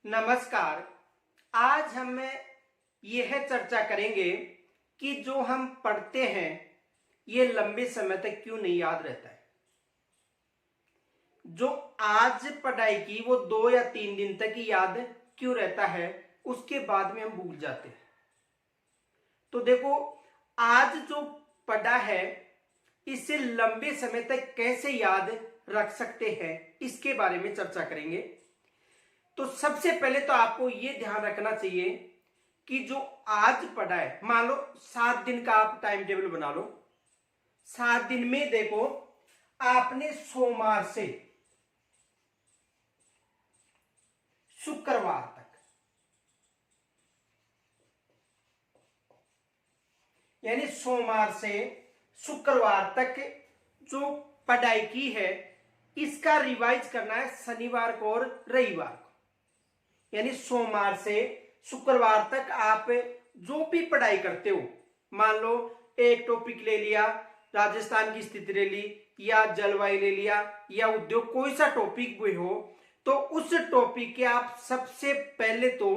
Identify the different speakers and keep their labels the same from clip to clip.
Speaker 1: नमस्कार। आज हम यह चर्चा करेंगे कि जो हम पढ़ते हैं ये लंबे समय तक क्यों नहीं याद रहता है। जो आज पढ़ाई की वो 2 या 3 दिन तक ही याद क्यों रहता है, उसके बाद में हम भूल जाते हैं। तो देखो, आज जो पढ़ा है इसे लंबे समय तक कैसे याद रख सकते हैं, इसके बारे में चर्चा करेंगे। तो सबसे पहले तो आपको यह ध्यान रखना चाहिए कि जो आज पढ़ा है, मान लो 7 दिन का आप टाइम टेबल बना लो। 7 दिन में देखो, आपने सोमवार से शुक्रवार तक, यानी सोमवार से शुक्रवार तक जो पढ़ाई की है इसका रिवाइज करना है शनिवार को और रविवार को। यानी सोमवार से शुक्रवार तक आप जो भी पढ़ाई करते हो, मान लो एक टॉपिक ले लिया, राजस्थान की स्थिति ले ली, या जलवायु ले लिया, या उद्योग, कोई सा टॉपिक भी हो, तो उस टॉपिक के आप सबसे पहले तो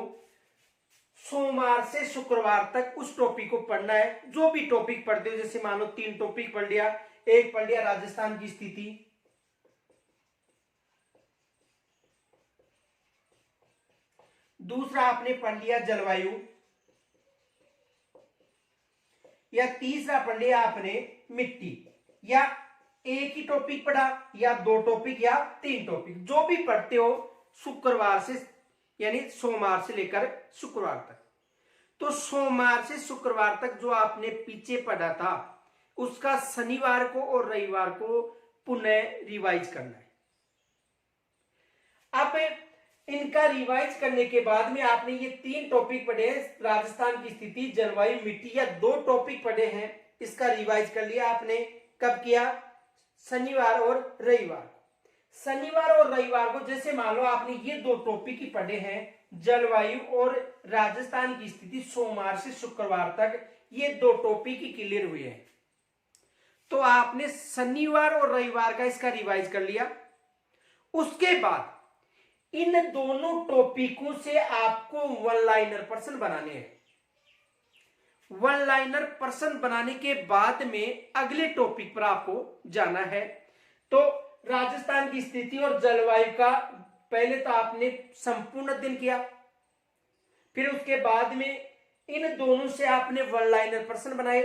Speaker 1: सोमवार से शुक्रवार तक उस टॉपिक को पढ़ना है। जो भी टॉपिक पढ़ते हो, जैसे मान लो 3 टॉपिक पढ़ लिया, एक पढ़ लिया राजस्थान की स्थिति, दूसरा आपने पढ़ लिया जलवायु, या तीसरा पढ़ लिया आपने मिट्टी, या एक ही टॉपिक पढ़ा, या 2 टॉपिक, या 3 टॉपिक, जो भी पढ़ते हो शुक्रवार से, यानी सोमवार से लेकर शुक्रवार तक। तो सोमवार से शुक्रवार तक जो आपने पीछे पढ़ा था उसका शनिवार को और रविवार को पुनः रिवाइज करना है। अब इनका रिवाइज करने के बाद में आपने ये 3 टॉपिक पढ़े हैं, राजस्थान की स्थिति, जलवायु, मिट्टी, या 2 टॉपिक पढ़े हैं, इसका रिवाइज कर लिया आपने। कब किया? शनिवार और रविवार। शनिवार और रविवार को, जैसे मान लो आपने ये 2 टॉपिक ही पढ़े हैं, जलवायु और राजस्थान की स्थिति, सोमवार से शुक्रवार तक ये 2 टॉपिक ही क्लियर हुए हैं, तो आपने शनिवार और रविवार का इसका रिवाइज कर लिया। उसके बाद इन दोनों टॉपिकों से आपको वन लाइनर प्रश्न बनाने हैं। वन लाइनर प्रश्न बनाने के बाद में अगले टॉपिक पर आपको जाना है। तो राजस्थान की स्थिति और जलवायु का पहले तो आपने संपूर्ण अध्ययन किया, फिर उसके बाद में इन दोनों से आपने वन लाइनर प्रश्न बनाए,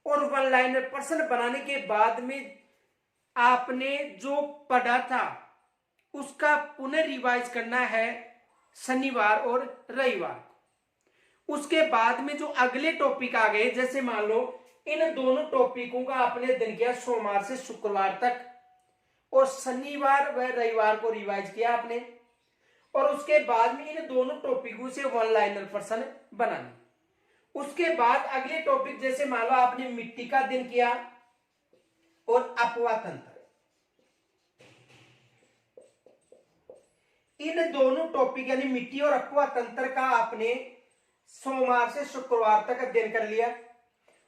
Speaker 1: और वन लाइनर प्रश्न बनाने के बाद में आपने जो पढ़ा था उसका पुनः रिवाइज करना है शनिवार और रविवार। उसके बाद में जो अगले टॉपिक आ गए, जैसे मान लो इन दोनों टॉपिकों का आपने अध्ययन किया सोमवार से शुक्रवार तक, और शनिवार व रविवार को रिवाइज किया आपने, और उसके बाद में इन दोनों टॉपिकों से वन लाइनर प्रश्न बनाने। उसके बाद अगले टॉपिक, जैसे मान लो आपने मिट्टी का अध्ययन किया और अपवाह तंत्र, इन दोनों टॉपिक यानी मिट्टी और अपवाह तंत्र का आपने सोमवार से शुक्रवार तक अध्ययन कर लिया,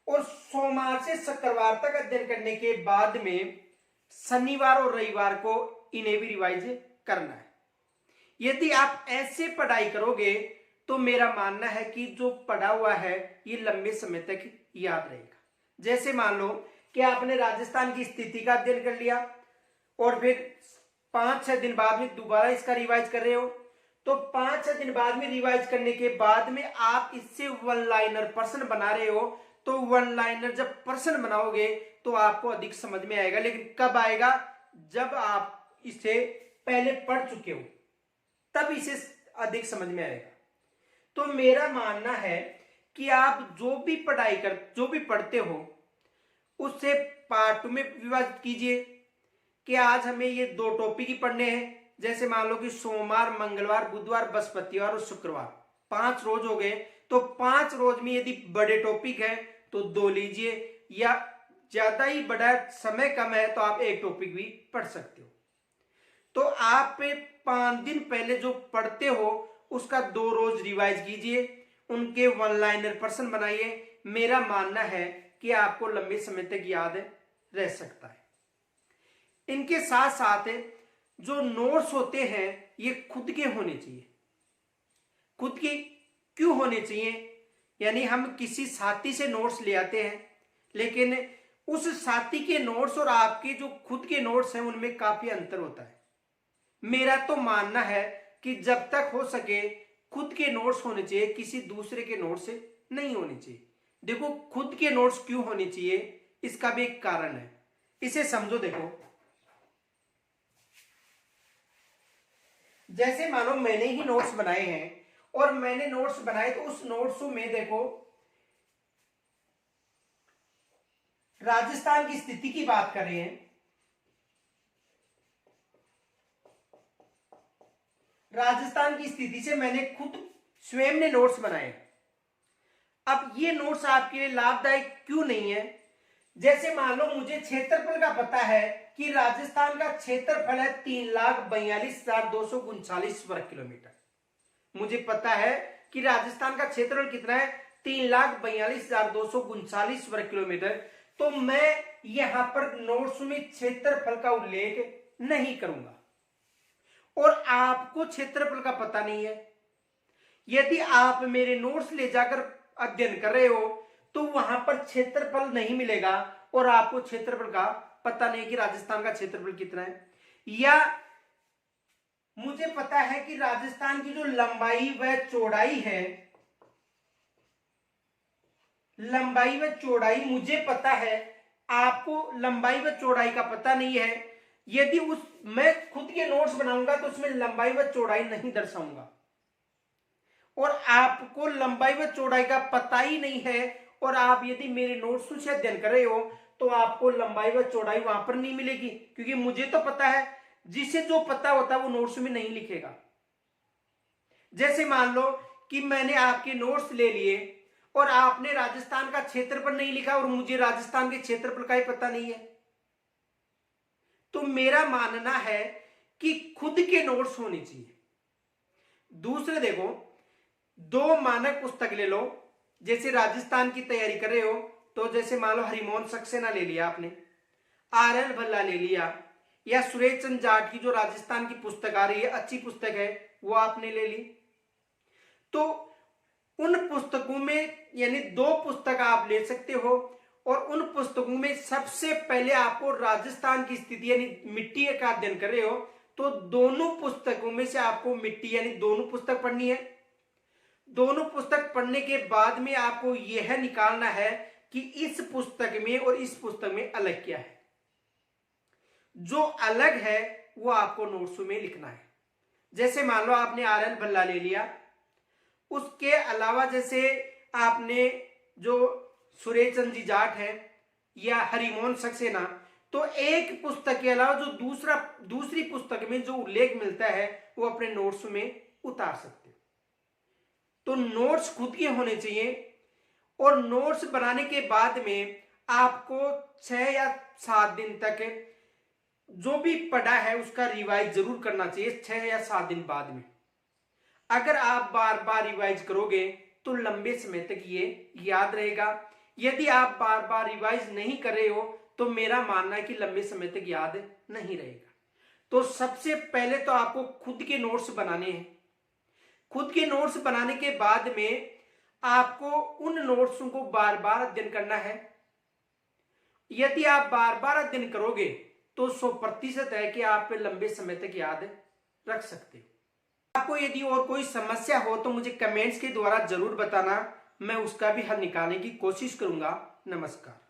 Speaker 1: और सोमवार से शुक्रवार तक अध्ययन करने के बाद में शनिवार और रविवार को इन्हें भी रिवाइज करना है। यदि आप ऐसे पढ़ाई करोगे तो मेरा मानना है कि जो पढ़ा हुआ है ये लंबे समय तक याद रहेगा। जैसे मान लो कि आपने राजस्थान की स्थिति का अध्ययन कर लिया, और फिर 5-6 दिन बाद में दोबारा इसका रिवाइज कर रहे हो, तो 5-6 दिन बाद में रिवाइज करने के बाद में आप इससे वन लाइनर प्रश्न बना रहे हो, तो वन लाइनर जब प्रश्न बनाओगे तो आपको अधिक समझ में आएगा। लेकिन कब आएगा? जब आप इसे पहले पढ़ चुके हो, तब इसे अधिक समझ में आएगा। तो मेरा मानना है कि आप जो भी पढ़ते हो उससे पार्ट में विभाजित कीजिए कि आज हमें ये 2 टॉपिक ही पढ़ने हैं। जैसे मान लो कि सोमवार, मंगलवार, बुधवार, बृहस्पतिवार और शुक्रवार 5 रोज हो गए, तो 5 रोज में यदि बड़े टॉपिक है तो 2 लीजिए, या ज्यादा ही बड़ा समय कम है तो आप 1 टॉपिक भी पढ़ सकते हो। तो आप 5 दिन पहले जो पढ़ते हो उसका 2 रोज रिवाइज कीजिए, उनके वन लाइनर प्रश्न बनाइए। मेरा मानना है कि आपको लंबे समय तक याद रह सकता है। इनके साथ साथ जो नोट्स होते हैं ये खुद के होने चाहिए। खुद के क्यों होने चाहिए। यानी हम किसी साथी से नोट्स ले आते हैं, लेकिन उस साथी के नोट्स और आपके जो खुद के नोट्स हैं उनमें काफी अंतर होता है। मेरा तो मानना है कि जब तक हो सके खुद के नोट्स होने चाहिए, किसी दूसरे के नोट्स से नहीं होने चाहिए। देखो खुद के नोट्स क्यों होने चाहिए, इसका भी एक कारण है, इसे समझो। देखो जैसे मानो मैंने ही नोट्स बनाए हैं और मैंने नोट्स बनाए तो उस नोट्स में देखो राजस्थान की स्थिति की बात कर रहे हैं। राजस्थान की स्थिति से मैंने खुद स्वयं ने नोट्स बनाए। अब ये नोट्स आपके लिए लाभदायक क्यों नहीं है। जैसे मान लो मुझे क्षेत्रफल का पता है कि राजस्थान का क्षेत्रफल है 3,42,239 वर्ग किलोमीटर। मुझे पता है कि राजस्थान का क्षेत्रफल कितना है, 3,42,239 वर्ग किलोमीटर। तो मैं यहां पर नोट्स में क्षेत्रफल का उल्लेख नहीं करूंगा। और आपको क्षेत्रफल का पता नहीं है। यदि आप मेरे नोट्स ले जाकर अध्ययन कर रहे हो तो वहां पर क्षेत्रफल नहीं मिलेगा और आपको क्षेत्रफल का पता नहीं कि राजस्थान का क्षेत्रफल कितना है। या मुझे पता है कि राजस्थान की जो लंबाई व चौड़ाई है, लंबाई व चौड़ाई मुझे पता है, आपको लंबाई व चौड़ाई का पता नहीं है। यदि मैं खुद के नोट्स बनाऊंगा तो उसमें लंबाई व चौड़ाई नहीं दर्शाऊंगा। और आपको लंबाई व चौड़ाई का पता ही नहीं है और आप यदि मेरे नोट्स से अध्ययन कर रहे हो तो आपको लंबाई व चौड़ाई वहां पर नहीं मिलेगी, क्योंकि मुझे तो पता है। जिसे जो पता होता है वो नोट्स में नहीं लिखेगा। जैसे मान लो कि मैंने आपके नोट्स ले लिए और आपने राजस्थान का क्षेत्रफल नहीं लिखा और मुझे राजस्थान के क्षेत्रफल का ही पता नहीं है। तो मेरा मानना है कि खुद के नोट्स होने चाहिए। दूसरे देखो, दो मानक पुस्तक ले लो। जैसे राजस्थान की तैयारी कर रहे हो तो जैसे मान लो हरिमोहन सक्सेना ले लिया आपने, RL भल्ला ले लिया, या सुरेश चंद्र जाट की जो राजस्थान की पुस्तक आ रही है, अच्छी पुस्तक है, वो आपने ले ली। तो उन पुस्तकों में यानी दो पुस्तक आप ले सकते हो और उन पुस्तकों में सबसे पहले आपको राजस्थान की स्थिति यानी मिट्टी का अध्ययन कर रहे हो तो दोनों पुस्तकों में से आपको मिट्टी यानी दोनों पुस्तक पढ़नी है। दोनों पुस्तक पढ़ने के बाद में आपको यह निकालना है कि इस पुस्तक में और इस पुस्तक में अलग क्या है। जो अलग है वो आपको नोट्स में लिखना है। जैसे मान लो आपने RL भल्ला ले लिया, उसके अलावा जैसे आपने जो सुरेश चंद्र जी जाट है या हरिमोहन सक्सेना, तो एक पुस्तक के अलावा जो दूसरी पुस्तक में जो उल्लेख मिलता है वो अपने नोट्स में उतार सकते हो। तो नोट्स खुद के होने चाहिए और नोट्स बनाने के बाद में आपको 6 या 7 दिन तक जो भी पढ़ा है उसका रिवाइज जरूर करना चाहिए 6 या 7 दिन बाद में। अगर आप बार बार रिवाइज करोगे तो लंबे समय तक ये याद रहेगा। यदि आप बार बार रिवाइज नहीं कर रहे हो तो मेरा मानना है कि लंबे समय तक याद नहीं रहेगा। तो सबसे पहले तो आपको खुद के नोट्स बनाने हैं। खुद के नोट्स बनाने के बाद में आपको उन नोट्स को बार बार अध्ययन करना है। यदि आप बार बार अध्ययन करोगे तो 100% है कि आप लंबे समय तक याद रख सकते हो। आपको यदि और कोई समस्या हो तो मुझे कमेंट्स के द्वारा जरूर बताना, मैं उसका भी हल निकालने की कोशिश करूंगा। नमस्कार।